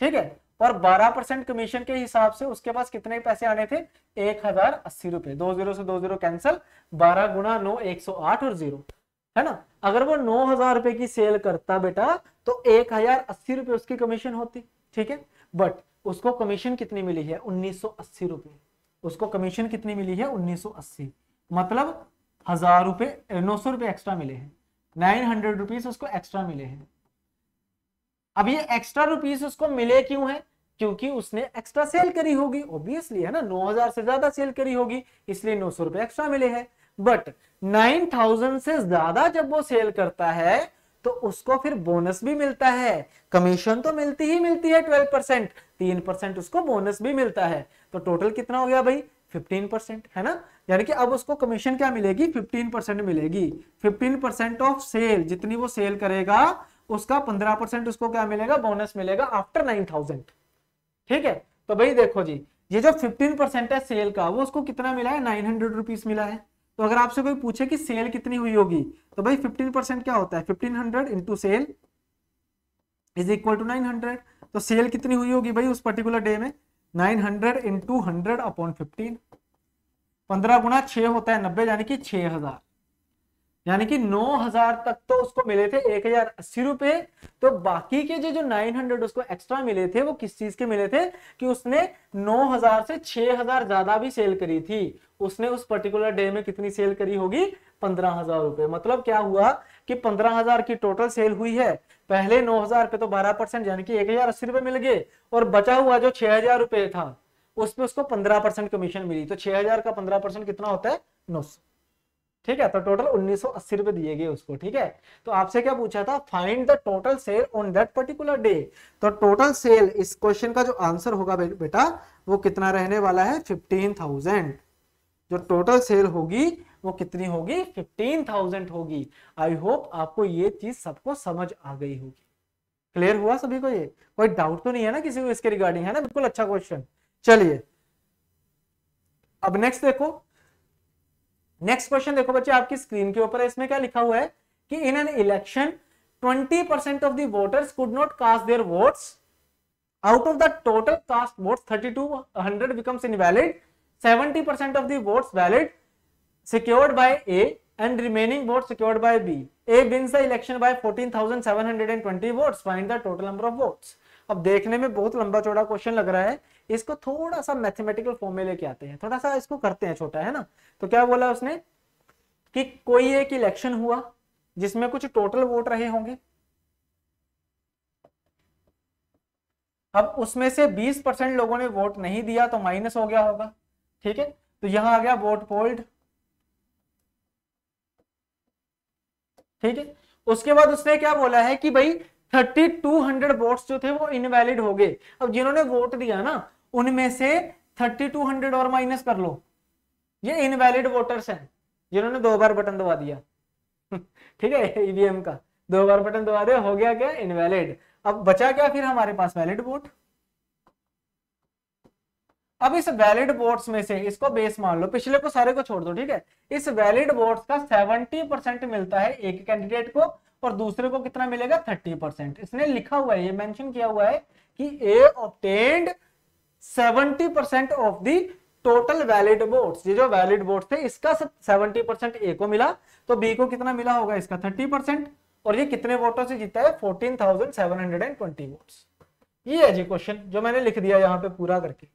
S1: ठीक है, और 12% कमीशन के हिसाब से उसके पास कितने पैसे आने थे, 1,080 रुपए। 20 से 20 कैंसल, 12 गुना 9 108 और 0 है ना। अगर वो 9,000 रुपए की सेल करता बेटा तो 1,080 रुपए उसकी कमीशन होती। ठीक है, बट उसको कमीशन कितनी मिली है, 1980 रुपए। उसको कमीशन कितनी मिली है, 1980, मतलब 1,000 रुपए 900 रुपए एक्स्ट्रा मिले हैं, 900 रुपीज उसको एक्स्ट्रा मिले हैं। अब ये एक्स्ट्रा रुपीस उसको मिले क्यों है, क्योंकि उसने एक्स्ट्रा सेल करी होगी, ऑब्वियसली है ना, 9,000 से ज्यादा सेल करी होगी इसलिए 900 रुपए एक्स्ट्रा मिले हैं। बट 9,000 से ज्यादा जब वो सेल करता है तो उसको फिर बोनस भी मिलता है। कमीशन तो मिलती ही मिलती है 12%, 3% उसको बोनस भी मिलता है। तो टोटल कितना हो गया भाई, 15% है ना। यानी कि अब उसको कमीशन क्या मिलेगी, 15% मिलेगी। 15% ऑफ सेल, जितनी वो सेल करेगा उसका 15% उसको क्या मिलेगा, बोनस मिलेगा आफ्टर 9,000। ठीक है, तो भाई देखो जी ये जो 15% है सेल का वो उसको कितना मिला है, 900 रुपीज मिला है। तो अगर आपसे कोई पूछे कि सेल कितनी हुई होगी तो भाई 15% क्या होता है, 1500 into sale is equal to 900। तो सेल कितनी हुई होगी भाई उस पर्टिकुलर डे में, 900 इंटू 100 अपॉन 15, 15 गुना 6 होता है 90, यानी कि 6,000। यानी कि 9,000 तक तो उसको मिले थे 1,080 रुपए। तो बाकी के जो 900 उसको एक्स्ट्रा मिले थे वो किस चीज के मिले थे, कि उसने 9,000 से 6,000 ज्यादा भी सेल करी थी। उसने उस पर्टिकुलर डे में कितनी सेल करी होगी, 15,000 रुपए। मतलब क्या हुआ कि 15,000 की टोटल सेल हुई है, पहले 9,000 पे तो 12% यानी कि 1,080 रुपए मिल गए, और बचा हुआ जो 6,000 रुपए था उस पे उसको 15% कमीशन मिली। तो 6,000 का 15% कितना होता है, 900। ठीक है, तो टोटल 1980 रुपए दिए गए उसको। ठीक है, तो आपसे क्या पूछा था, find the total sale on that particular day. तो टोटल सेल इस क्वेश्चन का जो आंसर होगा बेटा वो कितना रहने वाला है, 15,000। जो टोटल सेल होगी वो कितनी होगी, 15,000 होगी। आई होप आपको ये चीज सबको समझ आ गई होगी। क्लियर हुआ सभी को, ये कोई डाउट तो नहीं है ना किसी को इसके रिगार्डिंग, है ना, बिल्कुल अच्छा क्वेश्चन। चलिए अब नेक्स्ट देखो, नेक्स्ट क्वेश्चन देखो बच्चे आपकी स्क्रीन के ऊपर है। इसमें क्या लिखा हुआ है कि in an election 20% of the voters could not cast their votes, out of the total cast votes 3200 becomes invalid, 70% of the votes valid secured by A and remaining votes secured by B. A wins the election by 14,720 votes. Find the total number of votes. अब देखने में बहुत लंबा चौड़ा question लग रहा है, इसको थोड़ा सा मैथमेटिकल फॉर्म में लेके आते हैं, थोड़ा सा इसको करते हैं छोटा, है ना। तो क्या बोला उसने कि कोई एक इलेक्शन हुआ जिसमें कुछ टोटल वोट रहे होंगे, अब उसमें से 20% लोगों ने वोट नहीं दिया तो माइनस हो गया होगा। ठीक है, तो यहां आ गया वोट पोल्ड। ठीक है, उसके बाद उसने क्या बोला है कि भाई 3200 वोट्स जो थे वो इनवैलिड हो गए। अब जिन्होंने वोट दिया ना उनमें से 3200 और माइनस कर लो, ये इनवैलिड वोटर्स हैं जिन्होंने 2 बार बटन दबा दिया। ठीक है, ईवीएम का 2 बार बटन दबा दिया, हो गया क्या, इनवैलिड। अब बचा क्या फिर हमारे पास, वैलिड वोट। अब इस वैलिड वोट्स में से इसको बेस मान लो, पिछले को सारे को छोड़ दो। ठीक है, इस वैलिड वोट्स का 70% मिलता है एक कैंडिडेट को और दूसरे को कितना मिलेगा, 30%। इसने लिखा हुआ है, ये मेंशन किया हुआ है कि a obtained 70% of the total valid votes. ये जो वैलिड वोट्स थे इसका 70% ए को मिला, तो बी को कितना मिला होगा, इसका 30%। और ये कितने वोटों से जीता है, 14,720 वोट्स। ये है जी क्वेश्चन जो मैंने लिख दिया यहाँ पे पूरा करके।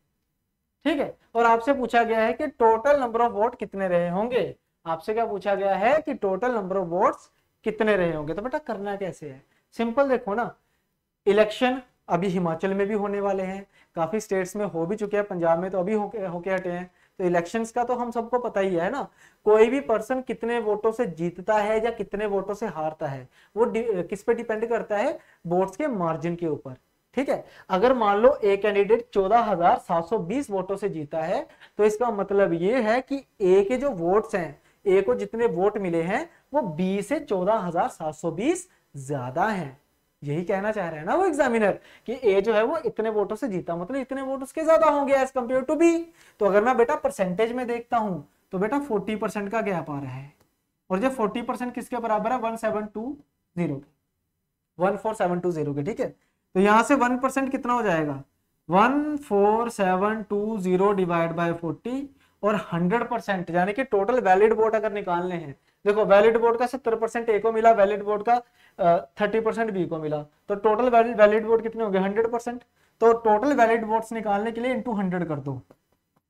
S1: ठीक है, और आपसे पूछा गया है कि टोटल नंबर ऑफ वोट कितने रहे होंगे। आपसे क्या पूछा गया है कि टोटल नंबर ऑफ वोट्स कितने रहे होंगे। तो बेटा करना कैसे है, सिंपल देखो ना, इलेक्शन अभी हिमाचल में भी होने वाले हैं, काफी स्टेट्स में हो भी चुके हैं, पंजाब में तो अभी होके हटे हैं। तो इलेक्शंस का तो हम सबको पता ही है ना, कोई भी पर्सन कितने वोटों से जीतता है या कितने वोटों से हारता है वो किस पे डिपेंड करता है, वोट्स के मार्जिन के ऊपर। ठीक है, अगर मान लो एक कैंडिडेट 14,720 वोटों से जीता है तो इसका मतलब ये है कि ए के जो वोट्स हैं, ए को जितने वोट मिले हैं वो बी से 14,720 ज्यादा हैं। यही कहना चाह रहे हैं ना वो एग्जामिनर कि ए जो है वो इतने वोटों से जीता, मतलब इतने वोट उसके ज्यादा होंगे एज कंपेयर टू बी। तो अगर मैं बेटा परसेंटेज में देखता हूं तो बेटा 40% का गैप आ रहा है, और जो 40% किसके बराबर है, 14720 के, ठीक है। तो यहां से 1% कितना हो जाएगा, 14720 डिवाइड बाय 40, और 100% यानी कि टोटल वैलिड वोट अगर निकालने हैं, देखो वैलिड वोट का 70% ए को मिला, वैलिड वोट का 30% बी को मिला, तो टोटल वैलिड वोट कितने होंगे 100%। तो टोटल वैलिड वोट्स निकालने के लिए इंटू 100 कर दो,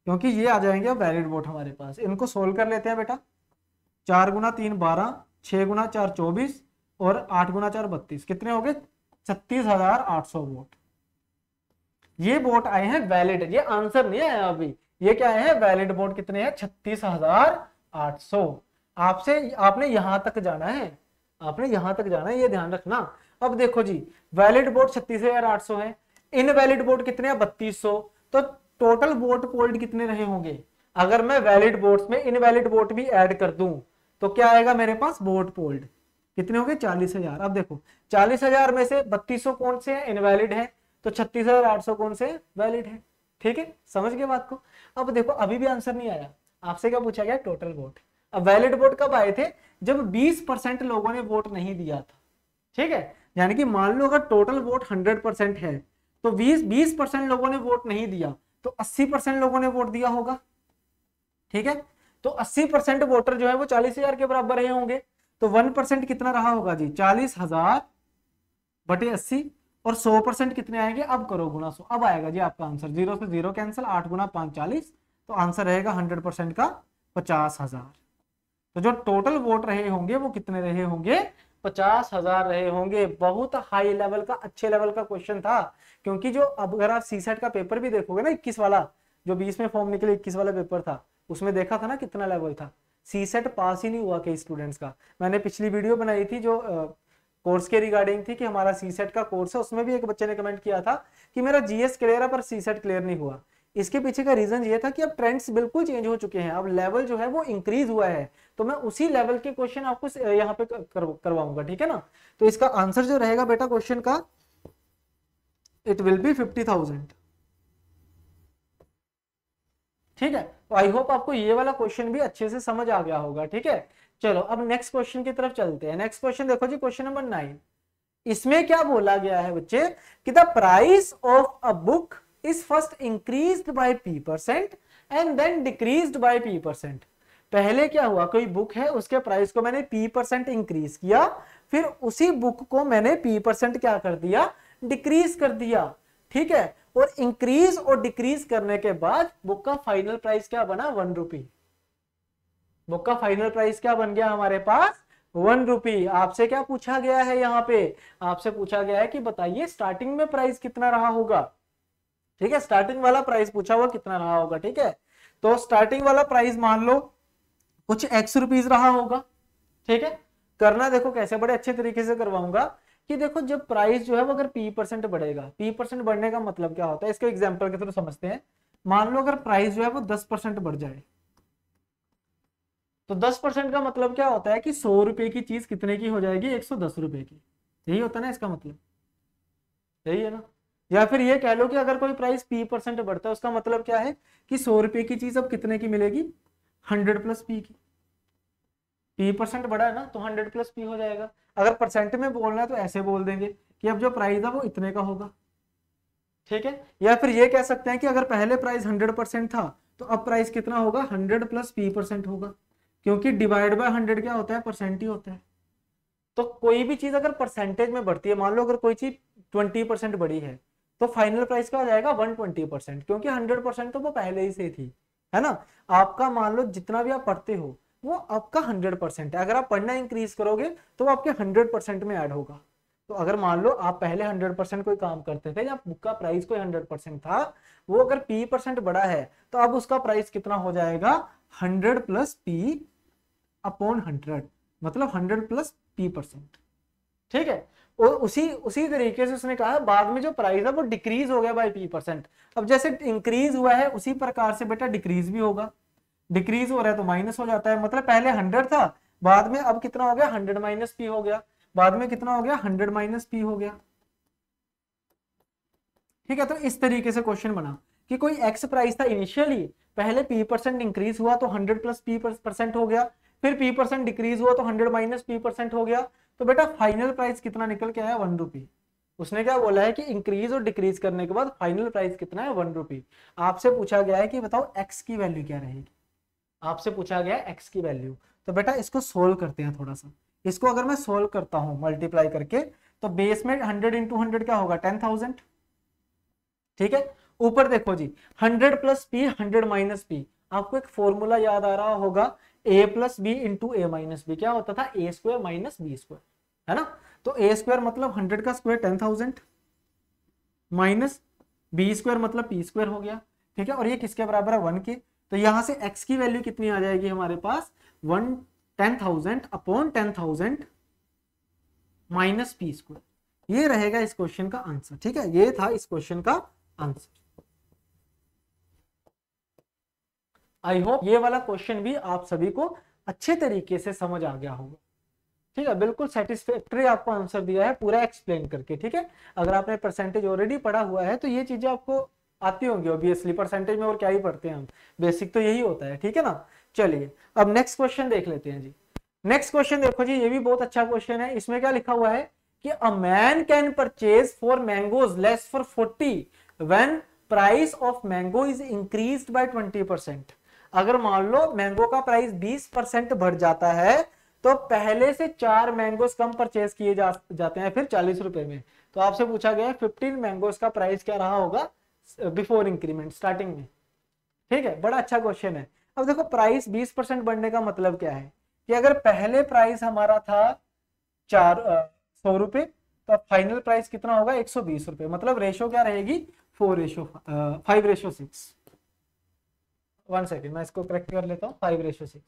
S1: क्योंकि ये आ जाएंगे वैलिड वोट हमारे पास। इनको सोल्व कर लेते हैं बेटा, 4 गुना 3 12, 6 गुना 4 24, और 8 गुना 4 32, कितने हो गए 36,800 वोट। ये वोट आए हैं वैलिड, ये आंसर नहीं आया अभी, ये क्या है वैलिड वोट कितने हैं 36,800। आपसे आपने यहां तक जाना है, आपने यहां तक जाना है, ये ध्यान रखना। अब देखो जी, वैलिड वोट 36,800 है, इनवैलिड वोट कितने हैं 3200, तो टोटल वोट पोल्ड कितने रहे होंगे। अगर मैं वैलिड वोट्स में इनवैलिड वोट भी ऐड कर दूं तो क्या आएगा मेरे पास वोट पोल्ड, कितने हो गए 40,000। अब देखो 40,000 में से 3200 कौन से हैं इनवैलिड है, तो 36,800 कौन से वैलिड है। ठीक है, समझ गए बात को। अब देखो अभी भी आंसर नहीं आया, आपसे क्या पूछा गया टोटल वोट। अब वैलिड वोट कब आए थे, जब 20% लोगों ने वोट नहीं दिया था। ठीक है, यानी कि मान लो अगर टोटल वोट 100% है तो 20% लोगों ने वोट नहीं दिया, तो 80% लोगों ने वोट दिया होगा। ठीक है, तो 80% वोटर जो है वो 40,000 के बराबर रहे होंगे, तो 1% कितना रहा होगा जी 40,000 बटे 80, और 100% कितने आएंगे, अब करो गुना 100, अब आएगा जी आपका आंसर, 0 से 0 कैंसिल, 8 गुना 5 40, तो आंसर रहेगा 100% का 50,000। तो जो टोटल वोट रहे होंगे वो कितने रहे होंगे 50,000 रहे होंगे। बहुत हाई लेवल का, अच्छे लेवल का क्वेश्चन था, क्योंकि जो अब अगर आप सीसेट का पेपर भी देखोगे ना 21 वाला, जो 20 में फॉर्म निकले 21 वाला पेपर था, उसमें देखा था ना कितना लेवल था। सीसेट पास ही नहीं हुआ कई स्टूडेंट्स का। मैंने पिछली वीडियो बनाई थी जो कोर्स के रिगार्डिंग थी कि हमारा सीसेट का कोर्स है, उसमें भी एक बच्चे ने कमेंट किया था कि मेरा जीएस क्लियर है पर सीसेट क्लियर नहीं हुआ। इसके पीछे का रीजन ये था कि अब ट्रेंड्स बिल्कुल चेंज हो चुके हैं, अब लेवल जो है वो इंक्रीज हुआ है, तो मैं उसी लेवल के क्वेश्चन आपको यहाँ पे करवाऊंगा। ठीक है ना, तो इसका आंसर जो रहेगा बेटा क्वेश्चन का, इट विल बी 50,000। ठीक है, तो आई होप आपको ये वाला क्वेश्चन भी अच्छे से समझ आ गया होगा। ठीक है, चलो अब नेक्स्ट क्वेश्चन की तरफ चलते हैं। नेक्स्ट क्वेश्चन देखो जी, क्वेश्चन नंबर 9। इसमें क्या बोला गया है बच्चे कि the price of a book is first increased by p% and then decreased by p%। पहले क्या हुआ, कोई बुक है उसके प्राइस को मैंने p% इंक्रीज किया, फिर उसी बुक को मैंने p% क्या कर दिया, डिक्रीज कर दिया। ठीक है, और इंक्रीज और डिक्रीज करने के बाद बुक का फाइनल प्राइस क्या बना 1 रुपी। बुक का फाइनल प्राइस क्या बन गया हमारे पास 1 रुपी। आपसे क्या पूछा गया है, यहाँ पे आपसे पूछा गया है कि बताइए स्टार्टिंग में प्राइस कितना रहा होगा। ठीक है, स्टार्टिंग वाला प्राइस पूछा हुआ कितना रहा होगा। ठीक है, तो स्टार्टिंग वाला प्राइस मान लो कुछ x रुपीज रहा होगा। ठीक है, करना देखो कैसे, बड़े अच्छे तरीके से करवाऊंगा कि देखो जब प्राइस जो है वो अगर p% बढ़ेगा, p% बढ़ने का मतलब क्या होता है, इसको एग्जांपल के थ्रू समझते हैं। मान लो अगर प्राइस जो है वो 10% बढ़ जाए, तो 10% का मतलब क्या होता है कि 100 रुपए की चीज कितने की हो जाएगी 110 रुपए की। यही होता है ना इसका मतलब, यही है ना। या फिर ये कह लो कि अगर कोई प्राइस p% बढ़ता है उसका मतलब क्या है कि 100 रुपए की चीज अब कितने की मिलेगी 100 प्लस p की। p% बढ़ा है ना तो 100 प्लस p हो जाएगा। अगर परसेंट में बोलना है तो ऐसे बोल देंगे कि अब जो प्राइस है वो इतने का होगा। ठीक है, या फिर ये कह सकते हैं कि अगर पहले प्राइस 100% था तो अब प्राइस कितना होगा 100 प्लस p% होगा, क्योंकि डिवाइड बाय 100 क्या होता है परसेंट ही होता है। तो कोई भी चीज अगर परसेंटेज में बढ़ती है, मान लो अगर कोई चीज 20% बढ़ी है तो फाइनल प्राइस क्या हो जाएगा 120%, क्योंकि 100% तो वो पहले ही से थी, है ना। आपका मान लो जितना भी आप पढ़ते हो वो आपका 100% है। अगर आप पढ़ना इंक्रीज करोगे तो वो आपके 100% में ऐड होगा। तो अगर मान लो आप पहले 100% कोई काम करते थे, जब बुक का प्राइस कोई 100% था, वो अगर p% बड़ा है तो अब उसका प्राइस कितना हो जाएगा, 100 प्लस p अपॉन 100, मतलब 100 प्लस p%। ठीक है, और उसी उसी तरीके से उसने कहा बाद में जो प्राइस है वो डिक्रीज हो गया बाय p%। अब जैसे इंक्रीज हुआ है उसी प्रकार से बेटा डिक्रीज भी होगा। डिक्रीज हो रहा है तो माइनस हो जाता है, मतलब पहले 100 था, बाद में अब कितना हो गया, 100 माइनस p हो गया, बाद में कितना हो गया, 100 माइनस p हो गया। ठीक है, तो इस तरीके से क्वेश्चन बना कि कोई x प्राइस था इनिशियली, पहले p% इंक्रीज हुआ तो 100 प्लस p% हो गया, फिर p% डिक्रीज हुआ तो 100 माइनस p% हो गया, तो बेटा फाइनल प्राइस कितना निकल के आया, 1 रुपी। उसने क्या बोला है कि इंक्रीज और डिक्रीज करने के बाद फाइनल प्राइस कितना है, 1 रुपी। आपसे पूछा गया है कि बताओ x की वैल्यू क्या रहेगी, आपसे पूछा गया है x की वैल्यू। तो बेटा इसको सोल्व करते हैं थोड़ा सा। इसको अगर मैं सोल्व करता हूं मल्टीप्लाई करके, तो बेस में 100 इंटू 100 क्या होगा, 10,000। ठीक है, ऊपर देखो जी 100 प्लस पी 100 माइनस पी, आपको एक फॉर्मूला याद आ रहा होगा, a plus B into A minus B, क्या होता था, A square minus B square, है ना। तो ए स्क्वायर मतलब 100 का स्क्वायर 10,000 माइनस बी स्क्वायर मतलब पी स्क्वायर हो गया। ठीक है, और ये किसके बराबर है, 1 के। तो यहां से x की वैल्यू कितनी आ जाएगी हमारे पास, 10,000 अपॉन 10,000 माइनस पी स्क्वायर। ये रहेगा इस क्वेश्चन का आंसर। ठीक है, ये था इस क्वेश्चन का आंसर। आई होप ये वाला क्वेश्चन भी आप सभी को अच्छे तरीके से समझ आ गया होगा। ठीक है, बिल्कुल सेटिस्फैक्टरी आपको आंसर दिया है पूरा एक्सप्लेन करके। ठीक है, अगर आपने परसेंटेज ऑलरेडी पढ़ा हुआ है तो ये चीजें आपको आती होंगी ऑब्वियसली, परसेंटेज में और क्या ही पढ़ते हैं हम, बेसिक तो यही होता है। ठीक है ना, चलिए अब नेक्स्ट क्वेश्चन देख लेते हैं जी। नेक्स्ट क्वेश्चन देखो जी, ये भी बहुत अच्छा क्वेश्चन है। इसमें क्या लिखा हुआ है कि a man can purchase for mangoes less for 40 when price of mango is increased by 20%। अगर मान लो मैंगो का प्राइस 20% बढ़ जाता है तो पहले से 4 मैंगोज कम परचेज किए जाते हैं फिर 40 रुपए में। तो आपसे पूछा गया 15 मैंगोज का प्राइस क्या रहा होगा बिफोर इंक्रीमेंट, स्टार्टिंग में। ठीक है, बड़ा अच्छा क्वेश्चन है। अब देखो प्राइस 20% बढ़ने का मतलब क्या है कि अगर पहले प्राइस हमारा था 100 रुपए, तो फाइनल प्राइस कितना होगा, 120 रुपए, मतलब रेशो क्या रहेगी, 5:6। 1 सेकेंड मैं इसको करेक्ट कर लेता हूँ, 5:6।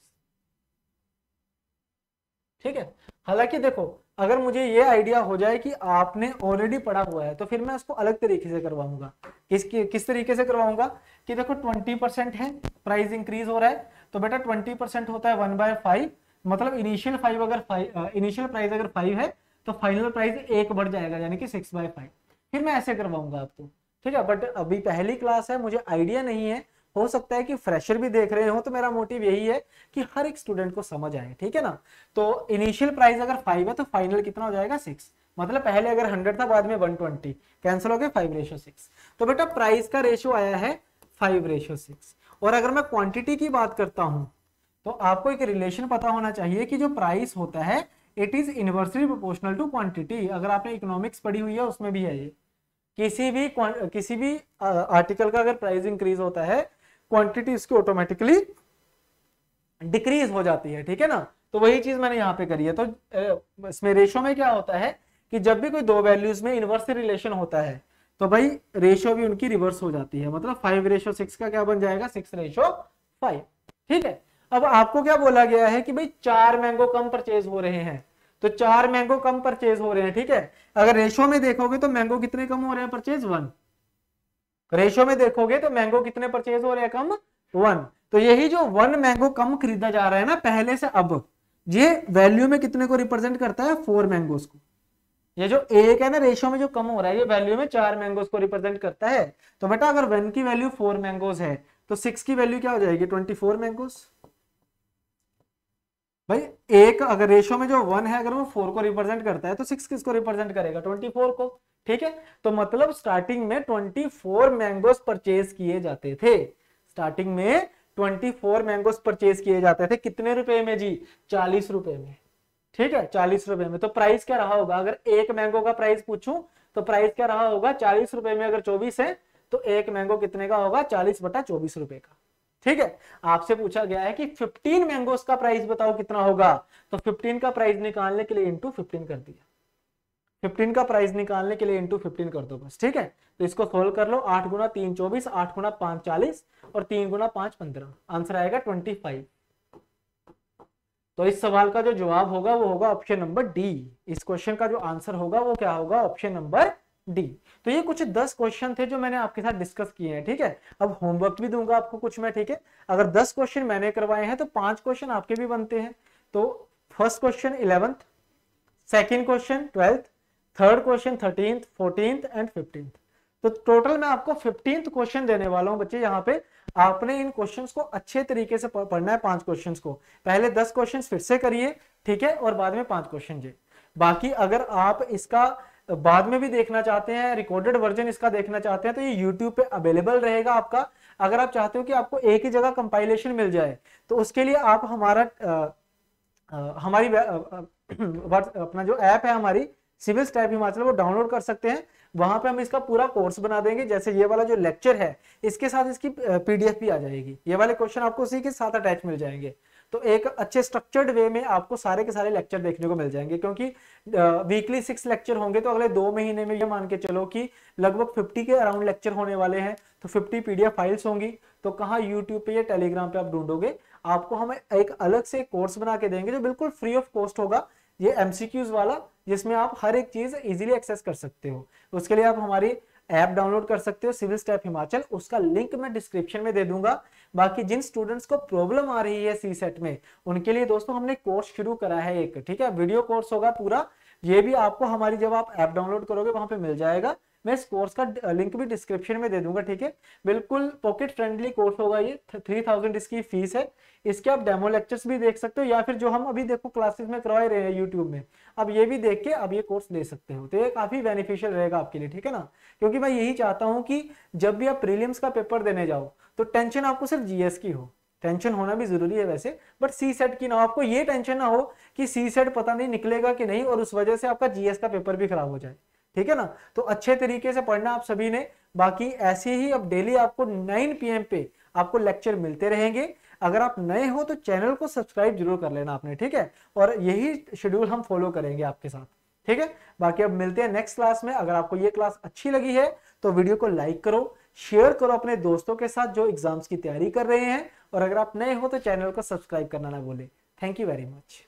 S1: ठीक है, हालांकि देखो अगर मुझे ये आइडिया हो जाए कि आपने ऑलरेडी पढ़ा हुआ है तो फिर मैं उसको अलग तरीके से करवाऊंगा। किस तरीके से करवाऊंगा कि देखो 20% है, प्राइस इंक्रीज हो रहा है, तो बेटा 20% होता है 1/5, मतलब इनिशियल प्राइस अगर 5 है तो फाइनल प्राइस 1 बढ़ जाएगा, यानी कि 6/5। फिर मैं ऐसे करवाऊंगा आपको। ठीक है, बट अभी पहली क्लास है, मुझे आइडिया नहीं है, हो सकता है कि फ्रेशर भी देख रहे हो, तो मेरा मोटिव यही है कि हर एक स्टूडेंट को समझ आए। ठीक है ना, तो इनिशियल प्राइस अगर 5 है तो फाइनल कितना हो जाएगा, 6, मतलब पहले अगर 100 था बाद में 120, कैंसिल हो गया 5:6। तो बेटा प्राइस का रेशियो आया है 5:6। और अगर मैं क्वांटिटी की बात करता हूं तो आपको एक रिलेशन पता होना चाहिए कि जो प्राइस होता है it is inversely proportional to quantity. अगर आपने इकोनॉमिक्स पढ़ी हुई है उसमें भी है ये, किसी भी आर्टिकल का अगर प्राइस इंक्रीज होता है क्वांटिटी इसकी ऑटोमेटिकली डिक्रीज हो जाती है। ठीक है ना, तो वही चीज मैंने यहाँ पे करी है। तो इसमें रेशो में क्या होता है कि जब भी कोई दो वैल्यूज में इनवर्स रिलेशन होता है तो भाई रेशो भी उनकी रिवर्स हो जाती है, मतलब 5:6 का क्या बन जाएगा, 6:5। ठीक है, अब आपको क्या बोला गया है कि भाई 4 मैंगो कम परचेज हो रहे हैं, तो 4 मैंगो कम परचेज हो रहे हैं। ठीक है, अगर रेशो में देखोगे तो मैंगो कितने कम हो रहे हैं, परचेज 1। रेशो में देखोगे तो मैंगो कितने परचेज हो रहे हैं, कम 1। तो यही जो 1 मैंगो कम खरीदा जा रहा है ना पहले से, अब ये वैल्यू में कितने को रिप्रेजेंट करता है, 4 मैंगोज को। ये जो एक है ना रेशो में जो कम हो रहा है, ये वैल्यू में 4 मैंगोज को रिप्रेजेंट करता है। तो बेटा अगर 1 की वैल्यू 4 मैंगोज है तो 6 की वैल्यू क्या हो जाएगी, 24 मैंगोज। भाई एक अगर रेशो में जो 1 है अगर वो 4 को रिप्रेजेंट करता है तो 6 किसको रिप्रेजेंट करेगा, 24 को। ठीक है, तो मतलब स्टार्टिंग में 24 मैंगोज परचेज किए जाते थे। स्टार्टिंग में 24 मैंगोज परचेज किए जाते थे, कितने रुपए में जी, 40 रुपए में। ठीक है, 40 रुपए में। तो प्राइस क्या रहा होगा, अगर एक मैंगो का प्राइस पूछूं तो प्राइस क्या रहा होगा, 40 रुपए में। अगर 24 है तो एक मैंगो कितने का होगा, 40/24 रुपए का। ठीक है, आपसे पूछा गया है कि 15 मैंगोस का प्राइस बताओ कितना होगा, तो 15 का प्राइस निकालने के लिए इंटू 15 कर दिया, 15 का प्राइस निकालने के लिए इंटू 15 कर दो बस। ठीक है, तो इसको सोल्व कर लो, 8 गुना 3 24, 8 गुना 5 40 और 3 गुना 5 15, आंसर आएगा 25। तो इस सवाल का जो जवाब होगा वो होगा ऑप्शन नंबर डी। इस क्वेश्चन का जो आंसर होगा वो क्या होगा, ऑप्शन नंबर डी। तो ये कुछ 10 क्वेश्चन थे जो मैंने आपके साथ डिस्कस किए हैं। ठीक है, अब होमवर्क भी दूंगा आपको कुछ मैं। ठीक है, अगर 10 क्वेश्चन मैंने करवाए हैं तो 5 क्वेश्चन आपके भी बनते हैं। तो first question 11th, second question 12th, third question 13th, 14th and 15th। तो टोटल मैं आपको 15th क्वेश्चन देने वाला हूं बच्चे। यहाँ पे आपने इन क्वेश्चंस को अच्छे तरीके से पढ़ना है। 5 क्वेश्चंस को पहले 10 क्वेश्चंस फिर से करिए, ठीक है, और बाद में 5 क्वेश्चन जी। बाकी अगर आप इसका बाद में भी देखना चाहते हैं, रिकॉर्डेड वर्जन इसका देखना चाहते हैं, तो ये यूट्यूब पे अवेलेबल रहेगा आपका। अगर आप चाहते हो कि आपको एक ही जगह कंपाइलेशन मिल जाए तो उसके लिए आप हमारी अपना जो ऐप है हमारी सिविल स्टैप हिमाचल, वो डाउनलोड कर सकते हैं। वहां पे हम इसका पूरा कोर्स बना देंगे। जैसे ये वाला जो लेक्चर है इसके साथ इसकी पीडीएफ भी आ जाएगी। ये वाले क्वेश्चन आपको उसी के साथ अटैच मिल जाएंगे। तो एक अच्छे स्ट्रक्चर्ड वे में आपको सारे के सारे लेक्चर देखने को मिल जाएंगे, क्योंकि वीकली 6 लेक्चर होंगे। तो अगले 2 महीने में ये मान के चलो कि लगभग 50 के अराउंड लेक्चर होने वाले हैं। तो 50 पीडीएफ फाइल्स होंगी। तो कहाँ यूट्यूब पे या टेलीग्राम पे आप ढूंढोगे, आपको हम एक अलग से कोर्स बना के देंगे जो बिल्कुल फ्री ऑफ कॉस्ट होगा। ये एमसीक्यूज वाला, जिसमें आप हर एक चीज इजीली एक्सेस कर सकते हो। उसके लिए आप हमारी ऐप डाउनलोड कर सकते हो सिविल स्टैप हिमाचल, उसका लिंक मैं डिस्क्रिप्शन में दे दूंगा। बाकी जिन स्टूडेंट्स को प्रॉब्लम आ रही है सी सेट में, उनके लिए दोस्तों हमने कोर्स शुरू करा है एक, ठीक है, वीडियो कोर्स होगा पूरा। ये भी आपको हमारी जब आप ऐप डाउनलोड करोगे वहां पे मिल जाएगा। मैं इस कोर्स का लिंक भी डिस्क्रिप्शन में दे दूंगा। ठीक है, बिल्कुल पॉकेट फ्रेंडली कोर्स होगा ये। 3000 इसकी फीस है। इसके आप डेमो लेक्चर्स भी देख सकते हो, या फिर जो हम अभी देखो क्लासेस में करवा रहे हैं यूट्यूब में, अब ये भी देख के अब ये कोर्स ले सकते हो। तो ये काफी बेनिफिशियल रहेगा आपके लिए, ठीक है ना। क्योंकि मैं यही चाहता हूं कि जब भी आप प्रीलिम्स का पेपर देने जाओ तो टेंशन आपको सिर्फ जीएस की हो। टेंशन होना भी जरूरी है वैसे, बट सी सेट की ना हो। आपको ये टेंशन ना हो कि सी सेट पता नहीं निकलेगा कि नहीं, और उस वजह से आपका जीएस का पेपर भी खराब हो जाए। ठीक है ना। तो अच्छे तरीके से पढ़ना आप सभी ने। बाकी ऐसे ही अब डेली आपको 9 PM पे आपको लेक्चर मिलते रहेंगे। अगर आप नए हो तो चैनल को सब्सक्राइब जरूर कर लेना आपने, ठीक है। और यही शेड्यूल हम फॉलो करेंगे आपके साथ, ठीक है। बाकी अब मिलते हैं नेक्स्ट क्लास में। अगर आपको ये क्लास अच्छी लगी है तो वीडियो को लाइक करो, शेयर करो अपने दोस्तों के साथ जो एग्जाम्स की तैयारी कर रहे हैं। और अगर आप नए हो तो चैनल को सब्सक्राइब करना ना भूलें। Thank you very much.